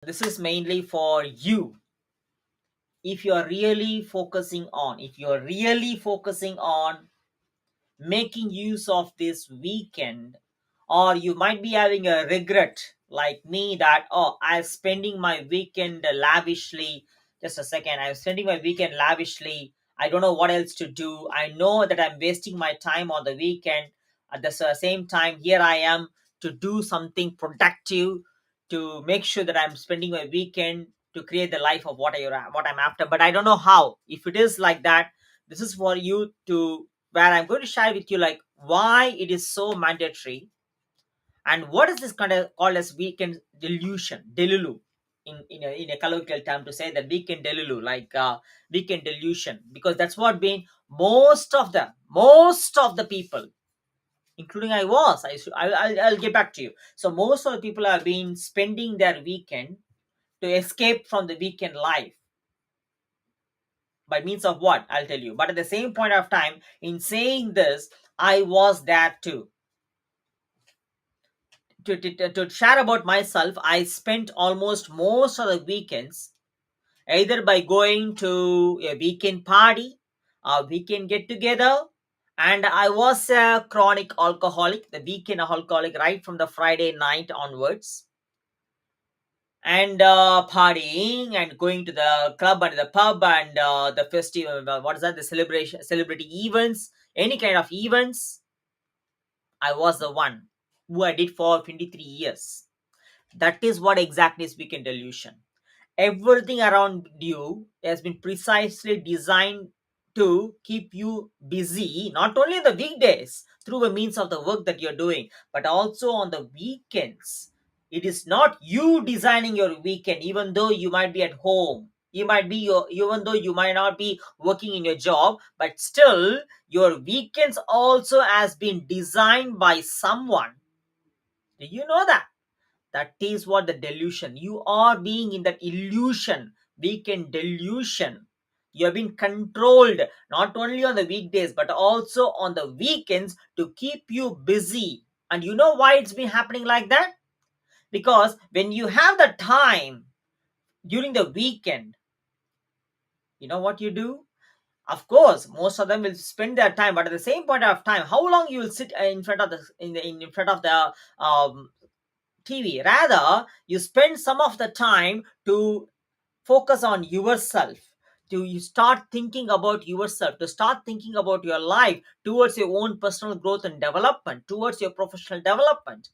This is mainly for you. If you're really focusing on making use of this weekend, or you might be having a regret like me that, oh, I'm spending my weekend lavishly. Just a second, I'm spending my weekend lavishly. I don't know what else to do. I know that I'm wasting my time on the weekend. At the same time, here I am to do something productive, to make sure that I'm spending my weekend to create the life of what I'm after. But I don't know how. If it is like that, this is for you to, where I'm going to share with you like why it is so mandatory, and what is this kind of called as weekend delusion, delulu, in a colloquial term, to say that weekend delulu, like weekend delusion, because that's what been most of the people, including I'll get back to you. So most of the people have been spending their weekend to escape from the weekend life. By means of what, I'll tell you. But at the same point of time, in saying this, I was there too. To share about myself, I spent almost most of the weekends either by going to a weekend party, a weekend get together, and I was a chronic alcoholic, the weekend alcoholic, right from the Friday night onwards, and partying and going to the club and the pub and the festival, what is that, the celebration, celebrity events, any kind of events. I was the one who I did for 23 years. That is what exactly is weekend delusion. Everything around you has been precisely designed to keep you busy, not only in the weekdays through the means of the work that you're doing, but also on the weekends. It is not you designing your weekend, even though you might be at home. Even though you might not be working in your job, but still your weekends also has been designed by someone. Do you know that? That is what the delusion. You are being in that illusion, weekend delusion. You have been controlled not only on the weekdays but also on the weekends to keep you busy. And you know why it's been happening like that? Because when you have the time during the weekend, you know what you do? Of course, most of them will spend their time, but at the same point of time, how long you will sit in front of the in front of the TV? Rather, you spend some of the time to focus on yourself, to you start thinking about yourself, to start thinking about your life towards your own personal growth and development, towards your professional development.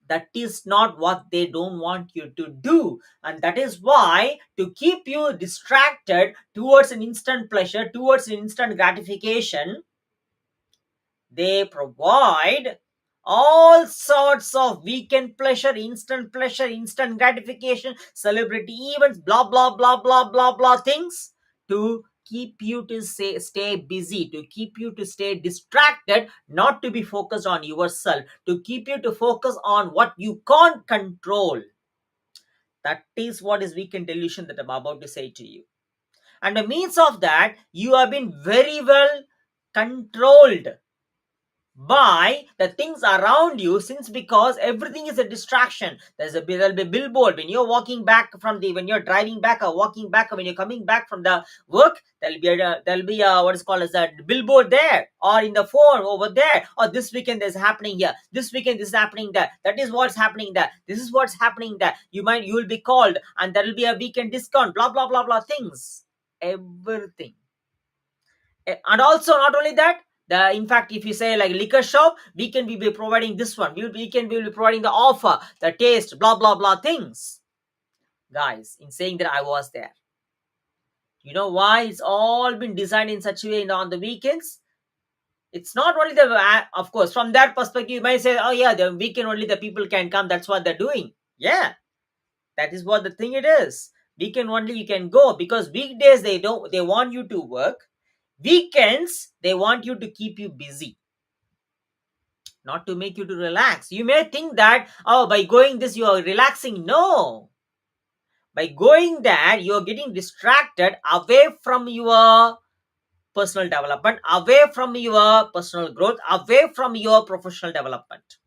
That is not what they don't want you to do, and that is why, to keep you distracted towards an instant pleasure, towards an instant gratification, they provide all sorts of weekend pleasure, instant gratification, celebrity events, blah blah blah blah blah blah things, to keep you to stay busy, to keep you to stay distracted, not to be focused on yourself, to keep you to focus on what you can't control. That is what is weekend delusion that I'm about to say to you. And the means of that, you have been very well controlled by the things around you, since because everything is a distraction. There'll be billboard when you're walking back from the when you're driving back or walking back, or when you're coming back from the work, there'll be a what is called as a billboard there, or in the phone over there, or this weekend is happening here, this weekend this is happening there, that is what's happening there, this is what's happening there, you will be called and there will be a weekend discount, blah blah blah blah things, everything. And also not only that, the in fact, if you say like liquor shop, we can be providing this one, we will be providing the offer, the taste, blah blah blah things. Guys, in saying that I was there, you know why it's all been designed in such a way on the weekends? It's not only the of course, from that perspective you might say, oh yeah, the weekend only the people can come, that's what they're doing. Yeah, that is what the thing it is. Weekend only you can go, because weekdays they want you to work. Weekends they want you to keep you busy, not to make you to relax. You may think that, oh, by going this you are relaxing. No, by going there you are getting distracted away from your personal development, away from your personal growth, away from your professional development.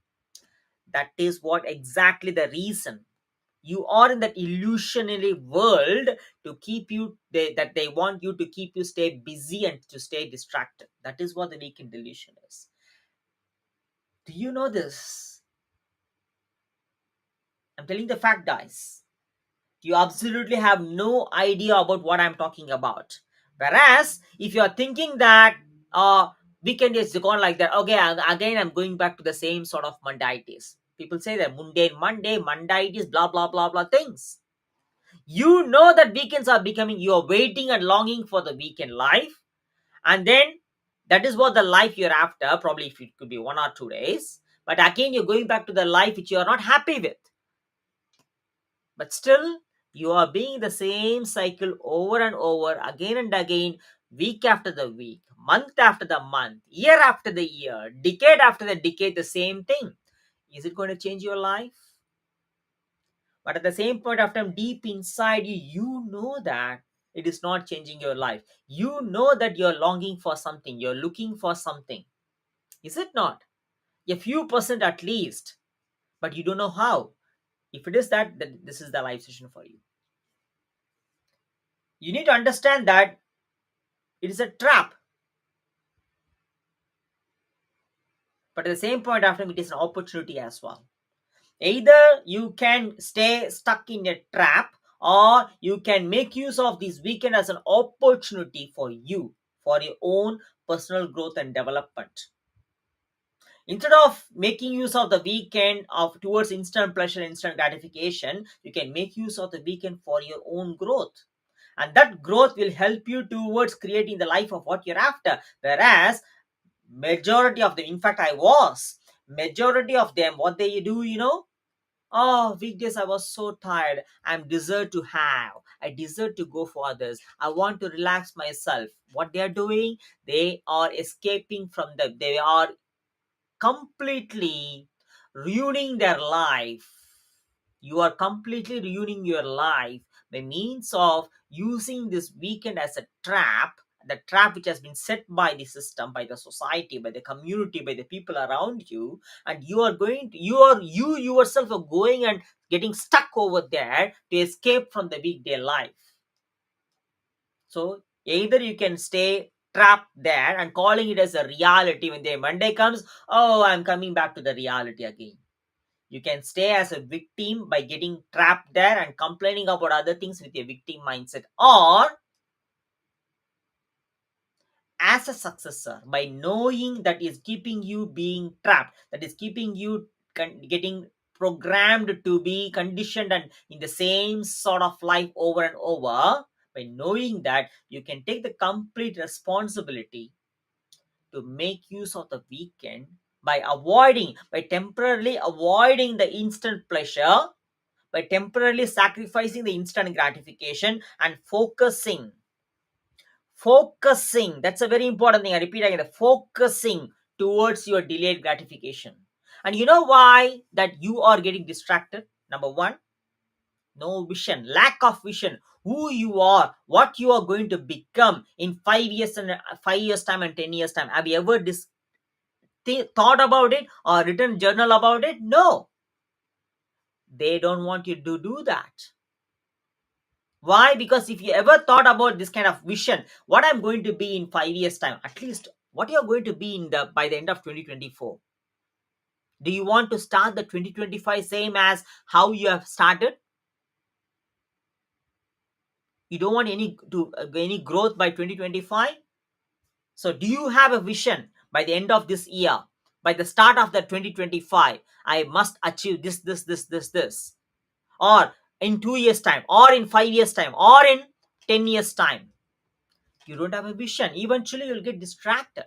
That is what exactly the reason. You are in that illusionary world to keep you that they want you to keep you stay busy and to stay distracted. That is what the weekend delusion is. Do you know this? I'm telling the fact, guys. You absolutely have no idea about what I'm talking about. Whereas if you are thinking that weekend is gone like that, okay, again I'm going back to the same sort of mundities. People say that mundane Monday, mundities, blah blah blah blah things. You know that weekends are becoming, you are waiting and longing for the weekend life, and then that is what the life you're after, probably if it could be 1 or 2 days. But again, you're going back to the life which you are not happy with. But still, you are being the same cycle over and over again and again, week after the week, month after the month, year after the year, decade after the decade, the same thing. Is it going to change your life? But at the same point of time, deep inside you, you know that it is not changing your life. You know that you're longing for something, you're looking for something. Is it not? A few percent at least, but you don't know how. If it is that, then this is the life session for you. You need to understand that it is a trap, but at the same point of time, it is an opportunity as well. Either you can stay stuck in a trap, or you can make use of this weekend as an opportunity for you, for your own personal growth and development. Instead of making use of the weekend of towards instant pleasure, instant gratification, you can make use of the weekend for your own growth, and that growth will help you towards creating the life of what you're after. Whereas majority of them, in fact I was majority of them, what they do, oh, weekdays I was so tired, I'm deserve to have, I deserve to go for others, I want to relax myself. What they are doing, they are escaping from they are completely ruining their life. You are completely ruining your life by means of using this weekend as a trap, the trap which has been set by the system, by the society, by the community, by the people around you, and you are going to, you yourself are going and getting stuck over there to escape from the weekday life. So either you can stay trapped there and calling it as a reality. When the Monday comes, oh, I'm coming back to the reality again. You can stay as a victim by getting trapped there and complaining about other things with a victim mindset, or as a successor by knowing that is keeping you being trapped, that is keeping you getting programmed to be conditioned and in the same sort of life over and over. By knowing that, you can take the complete responsibility to make use of the weekend by temporarily avoiding the instant pleasure, by temporarily sacrificing the instant gratification and focusing. That's a very important thing. I repeat again, the focusing towards your delayed gratification. And you know why that you are getting distracted? Number one, no vision, lack of vision, who you are, what you are going to become in 5 years and 5 years time and 10 years time. Have you ever thought about it or written journal about it? No, they don't want you to do that. Why? Because if you ever thought about this kind of vision, what I'm going to be in 5 years time, at least what you're going to be in the by the end of 2024. Do you want to start the 2025 same as how you have started? You don't want any growth by 2025. So do you have a vision by the end of this year, by the start of the 2025? I must achieve this, or in 2 years time, or in 5 years time, or in 10 years time. You don't have a vision, eventually you'll get distracted.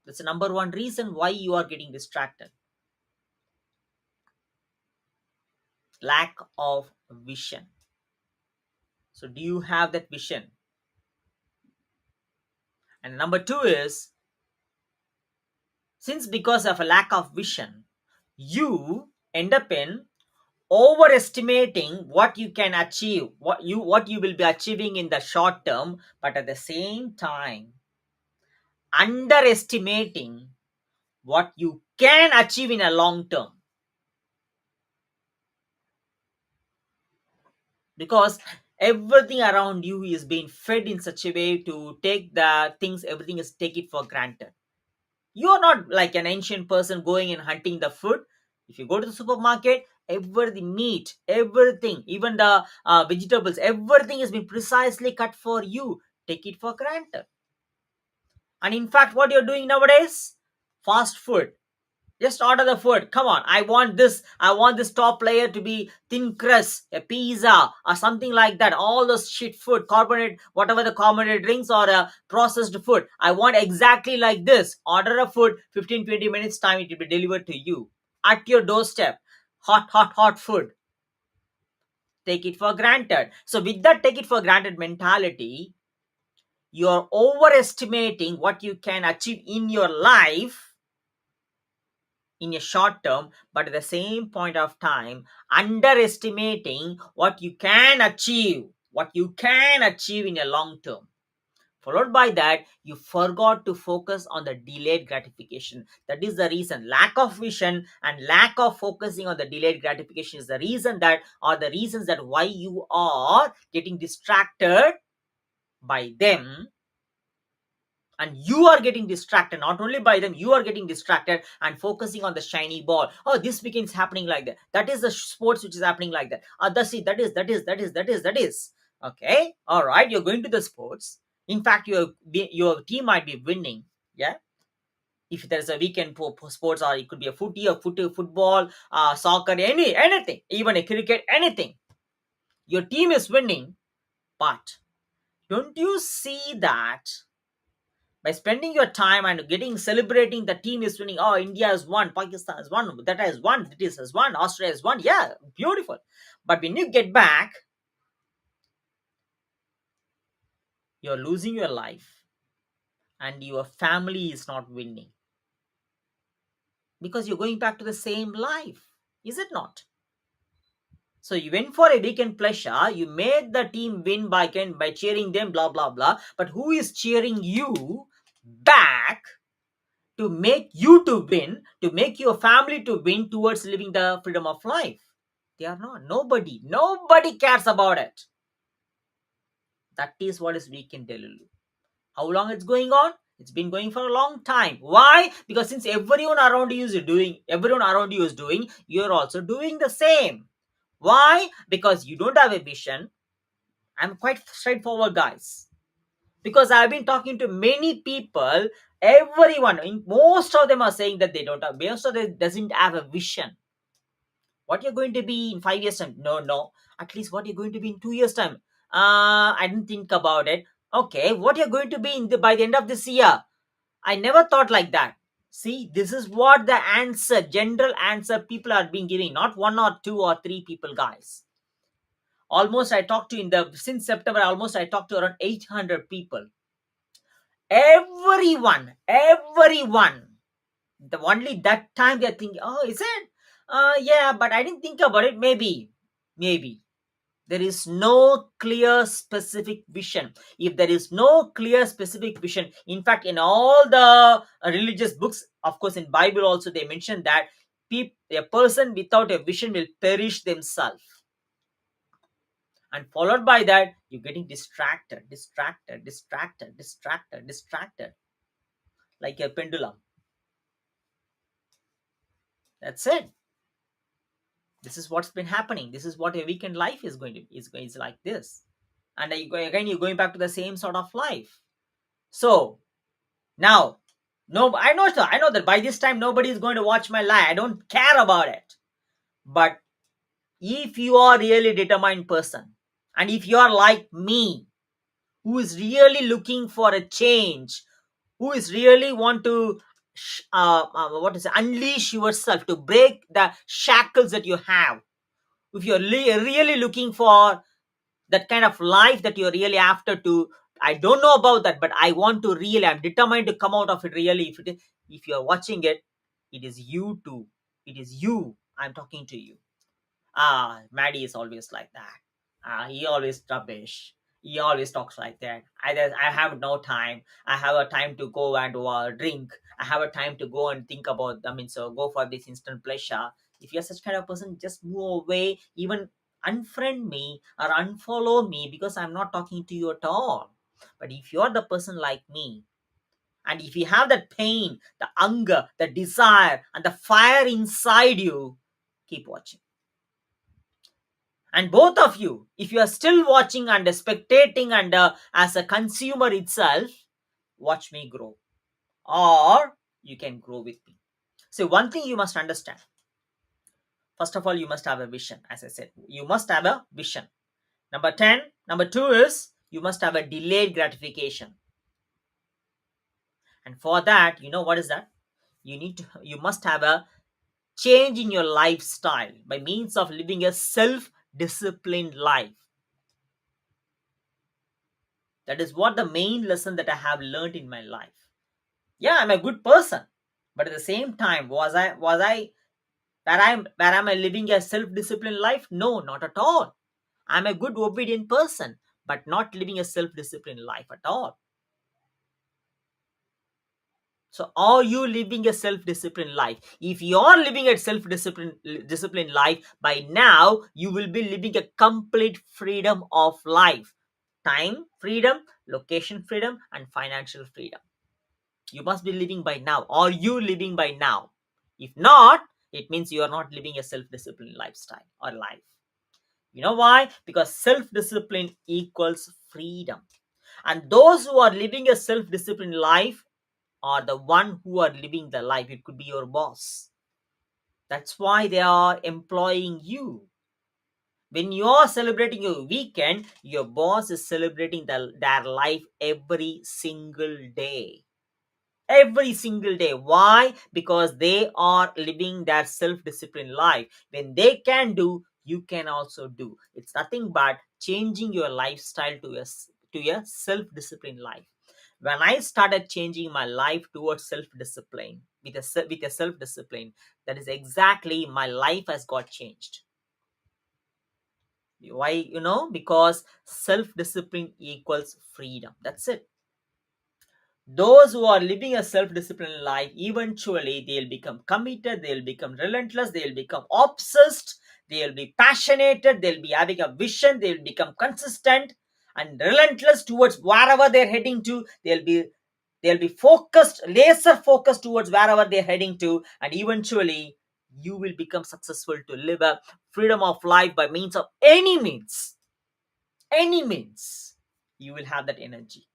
That's the number one reason why you are getting distracted. Lack of vision. So do you have that vision? And number two is, since because of a lack of vision, you end up in overestimating what you can achieve, what you will be achieving in the short term, but at the same time underestimating what you can achieve in a long term. because everything around you is being fed in such a way to take the things, everything is take it for granted. You're not like an ancient person going and hunting the food. If you go to the supermarket, every meat, everything, even the vegetables, everything has been precisely cut for you. Take it for granted. And in fact, what you're doing nowadays, fast food. Just order the food. Come on. I want this. I want this top layer to be thin crust, a pizza, or something like that. All those shit food, carbonated, whatever the carbonated drinks or processed food. I want exactly like this. Order a food, 15-20 minutes time, it will be delivered to you at your doorstep. Hot, hot, hot food. Take it for granted. So, with that take it for granted mentality, you're overestimating what you can achieve in your life in a short term, but at the same point of time underestimating what you can achieve in a long term. Followed by that, you forgot to focus on the delayed gratification. That is the reason. Lack of vision and lack of focusing on the delayed gratification is the reason that, or the reasons that why you are getting distracted by them, and you are getting distracted. Not only by them, you are getting distracted and focusing on the shiny ball. Oh, this weekend is happening like that. That is the sports which is happening like that. That's it. That is. Okay, all right, you're going to the sports. In fact, your team might be winning. Yeah, if there's a weekend for sports, or it could be a footy or football, soccer, anything, even a cricket, anything, your team is winning. But don't you see that by spending your time and getting celebrating the team is winning? Oh, India has won, Pakistan has won, that has won, this has won, Australia has won. Yeah, beautiful. But when you get back, you're losing your life and your family is not winning, because you're going back to the same life, is it not? So you went for a weekend pleasure, you made the team win by cheering them, blah blah blah. But who is cheering you back to make you to win, to make your family to win towards living the freedom of life? They are not. Nobody cares about it. That is what is weak in Delulu. How long it's going on? It's been going for a long time. Why? Because since everyone around you is doing, you're also doing the same. Why? Because you don't have a vision. I'm quite straightforward, guys. Because I've been talking to many people, everyone, most of them are saying that they don't have, most of them doesn't have a vision. What you're going to be in 5 years time? No. At least what you're going to be in 2 years time? I didn't think about it. Okay, what you're going to be by the end of this year? I never thought like that. See, this is what the answer, general answer people are being giving, not one or two or three people, guys. Almost I talked to since September, almost I talked to around 800 people. Everyone. The only that time they're thinking, oh, is it? Yeah, but I didn't think about it. Maybe. There is no clear specific vision. If there is no clear specific vision, in fact, in all the religious books, of course, in Bible also, they mention that a person without a vision will perish themselves. And followed by that, you're getting distracted, like a pendulum. That's it. This is what's been happening. This is what a weekend life is going to be. Is like this. And again, you're going back to the same sort of life. So now, no, I know that by this time nobody is going to watch my live. I don't care about it. But if you are really determined person, and if you are like me, who is really looking for a change, who is really want to unleash yourself to break the shackles that you have, if you're really looking for that kind of life that you're really after to, I don't know about that, but I want to really, I'm determined to come out of it really. If you're watching it, it is you too. It is you. I'm talking to you. Maddie is always like that. He always rubbish. He always talks like that. I have no time. I have a time to go and drink. I have a time to go and think about, so go for this instant pleasure. If you're such kind of person, just move away. Even unfriend me or unfollow me because I'm not talking to you at all. But if you're the person like me, and if you have that pain, the anger, the desire, and the fire inside you, keep watching. And both of you, if you are still watching and spectating and as a consumer itself, watch me grow. Or you can grow with me. So, one thing you must understand, first of all, you must have a vision. As I said, you must have a vision. Number 10, number 2 is you must have a delayed gratification. And for that, you know what is that? You must have a change in your lifestyle by means of living a self disciplined life. That is what the main lesson that I have learned in my life. Yeah, I'm a good person, but at the same time, was I where am I living a self disciplined life? No, not at all. I'm a good obedient person, but not living a self disciplined life at all. So, are you living a self disciplined life? If you are living a self disciplined life, by now you will be living a complete freedom of life, time freedom, location freedom, and financial freedom. You must be living by now. Are you living by now? If not, it means you are not living a self disciplined lifestyle or life. You know why? Because self discipline equals freedom. And those who are living a self disciplined life are the one who are living the life. It could be your boss. That's why they are employing you. When you are celebrating your weekend, your boss is celebrating their life every single day. Every single day. Why? Because they are living their self-disciplined life. When they can do, you can also do. It's nothing but changing your lifestyle to a self-disciplined life. When I started changing my life towards self-discipline, with a self-discipline, that is exactly my life has got changed. Why? Because self-discipline equals freedom. That's it. Those who are living a self-disciplined life, eventually they'll become committed, they'll become relentless, they'll become obsessed, they'll be passionate, they'll be having a vision, they'll become consistent and relentless towards wherever they're heading to. They'll be focused, laser focused towards wherever they're heading to, and eventually you will become successful to live a freedom of life by means of any means. You will have that energy.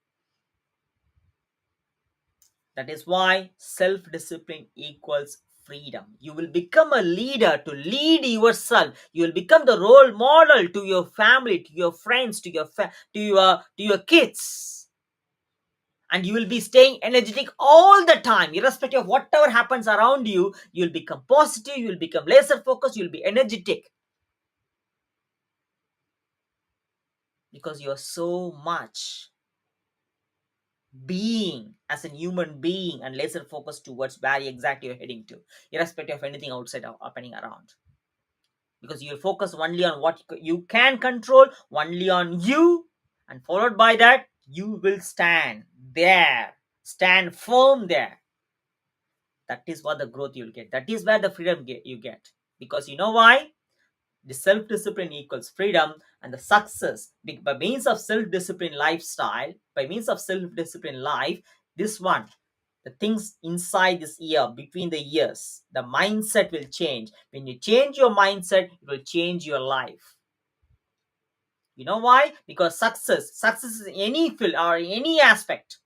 That is why self discipline equals freedom. You will become a leader to lead yourself. You will become the role model to your family, to your friends, to your kids. And you will be staying energetic all the time, irrespective of whatever happens around you. You'll become positive, you'll become laser focused, you'll be energetic because you're so much being as a human being and laser focused towards where exactly you're heading to, irrespective of anything outside or happening around. Because you'll focus only on what you can control, only on you, and followed by that, you will stand there, stand firm there. That is what the growth you'll get. That is where the freedom you get. Because you know why? The self-discipline equals freedom, and the success by means of self-discipline lifestyle, by means of self-discipline life, this one, the things inside this ear, between the ears, the mindset will change. When you change your mindset, it will change your life. You know why? Because success in any field or any aspect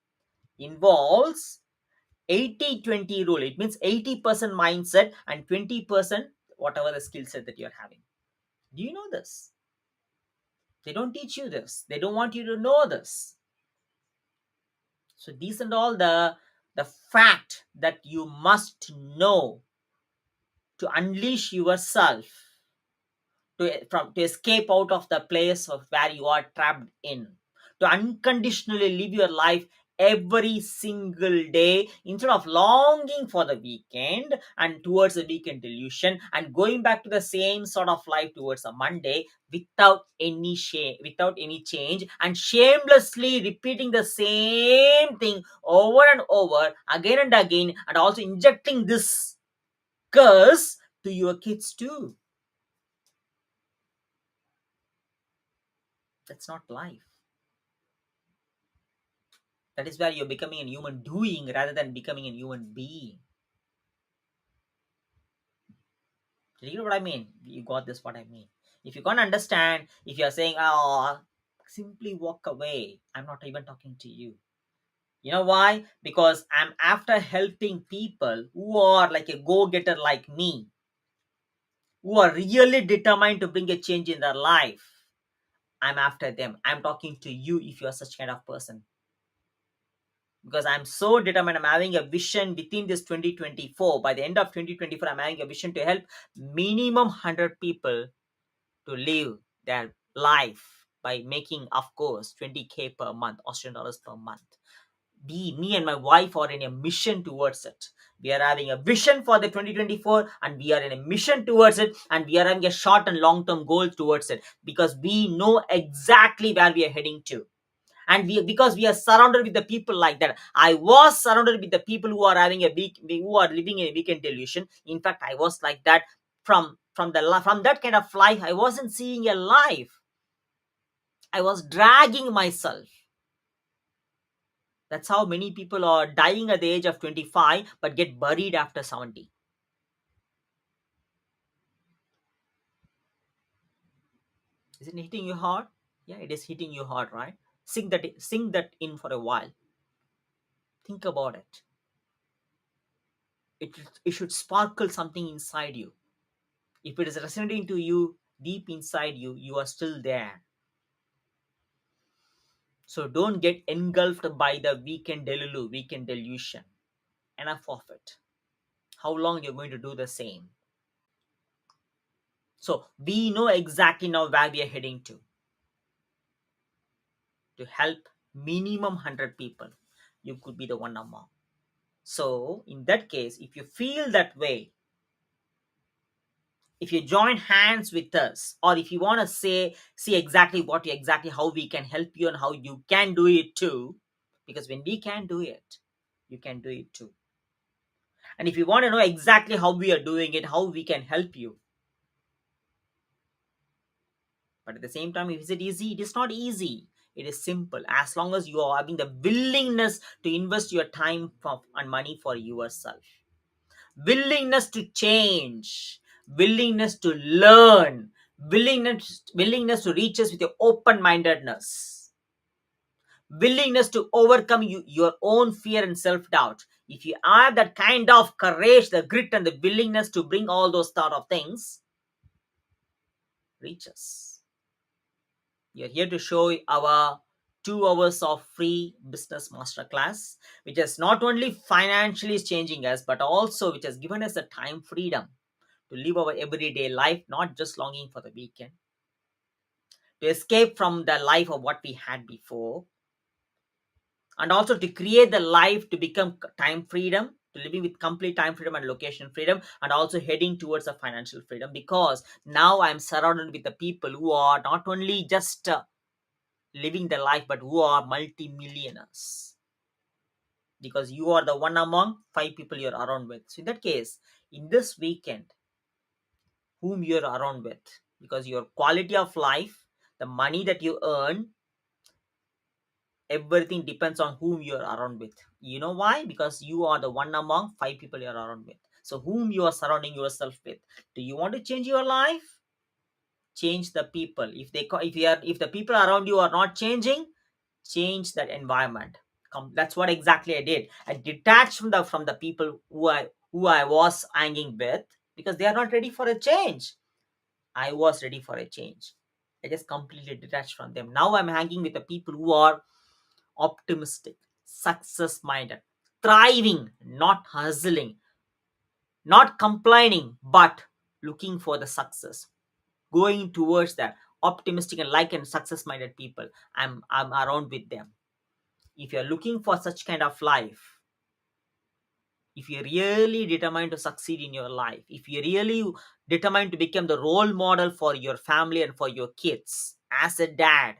involves 80-20 rule. It means 80% mindset and 20% whatever the skill set that you're having. Do you know this? They don't teach you this. They don't want you to know this. So these and all the fact that you must know to unleash yourself, to escape out of the place of where you are trapped in, to unconditionally live your life every single day instead of longing for the weekend and towards the weekend delusion and going back to the same sort of life towards a Monday without any shame, without any change, and shamelessly repeating the same thing over and over again and again, and also injecting this curse to your kids too. That's not life. That is where you're becoming a human doing rather than becoming a human being. You know what I mean? You got this what I mean. If you can't understand, if you're saying, oh, simply walk away, I'm not even talking to you. You know why? Because I'm after helping people who are like a go-getter like me, who are really determined to bring a change in their life. I'm after them. I'm talking to you if you're such kind of person. Because I'm so determined. I'm having a vision within this 2024. By the end of 2024, I'm having a vision to help minimum 100 people to live their life by making, of course, 20K per month, Australian dollars per month. Me and my wife are in a mission towards it. We are having a vision for the 2024 and we are in a mission towards it, and we are having a short and long term goal towards it because we know exactly where we are heading to. And because we are surrounded with the people like that. I was surrounded with the people who are having a big, who are living in a weekend delusion. In fact, I was like that. From that kind of life, I wasn't seeing a life. I was dragging myself. That's how many people are dying at the age of 25 but get buried after 70. Is it hitting you hard? Yeah, it is hitting you hard, right? Sink that in for a while. Think about it. It should sparkle something inside you. If it is resonating to you deep inside you, you are still there. So don't get engulfed by the weekend delulu, weekend delusion. Enough of it. How long you're going to do the same? So we know exactly now where we are heading to help minimum 100 people. You could be the one among. So in that case, if you feel that way, if you join hands with us, or if you want to see exactly exactly how we can help you and how you can do it too, because when we can do it, you can do it too. And if you want to know exactly how we are doing it, how we can help you, but at the same time, is it easy? It is not easy. It is simple. As long as you are having the willingness to invest your time and money for yourself, willingness to change, willingness to learn, willingness to reach us with your open-mindedness, willingness to overcome your own fear and self-doubt. If you have that kind of courage, the grit and the willingness to bring all those sort of things, reach us. We are here to show our 2 hours of free business masterclass, which has not only financially changing us, but also which has given us a time freedom to live our everyday life, not just longing for the weekend, to escape from the life of what we had before, and also to create the life to become time freedom, to living with complete time freedom and location freedom, and also heading towards a financial freedom. Because now I'm surrounded with the people who are not only just living the life, but who are multi-millionaires. Because you are the one among 5 people you're around with. So in that case, in this weekend, whom you're around with, because your quality of life, the money that you earn, everything depends on whom you're around with. You know why? Because you are the one among 5 people you're around with. So whom you are surrounding yourself with. Do you want to change your life? Change the people. If the people around you are not changing, change that environment. That's what exactly I did. I detached from the people who I was hanging with, because they are not ready for a change. I was ready for a change. I just completely detached from them. Now I'm hanging with the people who are optimistic, success minded, thriving, not hustling, not complaining, but looking for the success, going towards that. Optimistic and like and success minded people. I'm around with them. If you're looking for such kind of life, if you're really determined to succeed in your life, if you're really determined to become the role model for your family and for your kids, as a dad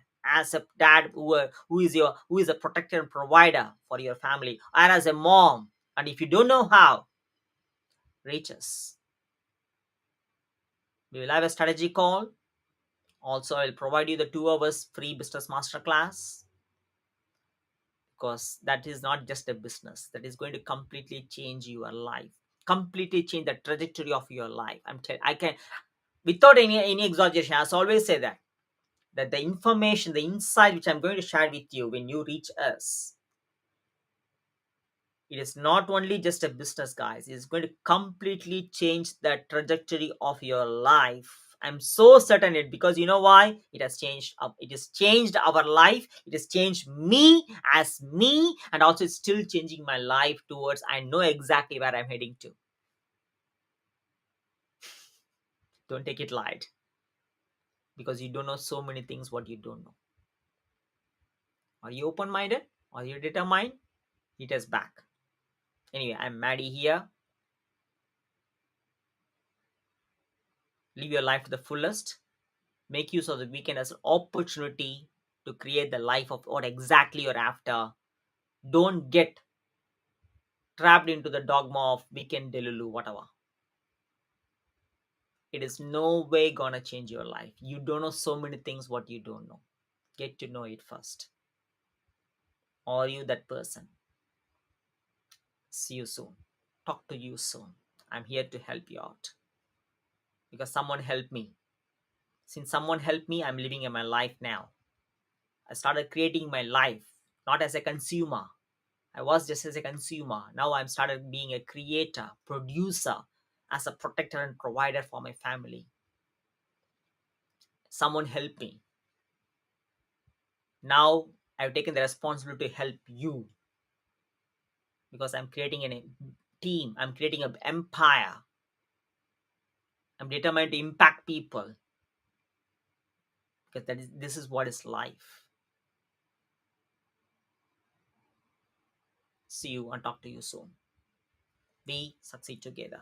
who is a protector and provider for your family, or as a mom, and if you don't know how, reach us. We will have a strategy call. Also, I'll provide you the 2 hours free business masterclass, because that is not just a business, that is going to completely change your life, completely change the trajectory of your life. I can, without any exaggeration, I always say that the information, the insight which I'm going to share with you when you reach us, it is not only just a business, guys. It's going to completely change the trajectory of your life. I'm so certain it, because you know why? It has changed. It has changed our life. It has changed me as me, and also it's still changing my life towards. I know exactly where I'm heading to. Don't take it light, because you don't know so many things what you don't know. Are you open-minded? Are you determined? It is back. Anyway, I'm Maddie here. Live your life to the fullest. Make use of the weekend as an opportunity to create the life of what exactly you're after. Don't get trapped into the dogma of weekend Delulu, whatever. It is no way gonna change your life. You don't know so many things what you don't know. Get to know it first. Are you that person? See you soon. Talk to you soon. I'm here to help you out, because someone helped me. Since someone helped me, I'm living in my life now. I started creating my life, not as a consumer. I was just as a consumer. Now I'm started being a creator, producer, as a protector and provider for my family. Someone help me. Now I've taken the responsibility to help you, because I'm creating a team. I'm creating an empire. I'm determined to impact people, because this is what is life. See you and talk to you soon. We succeed together.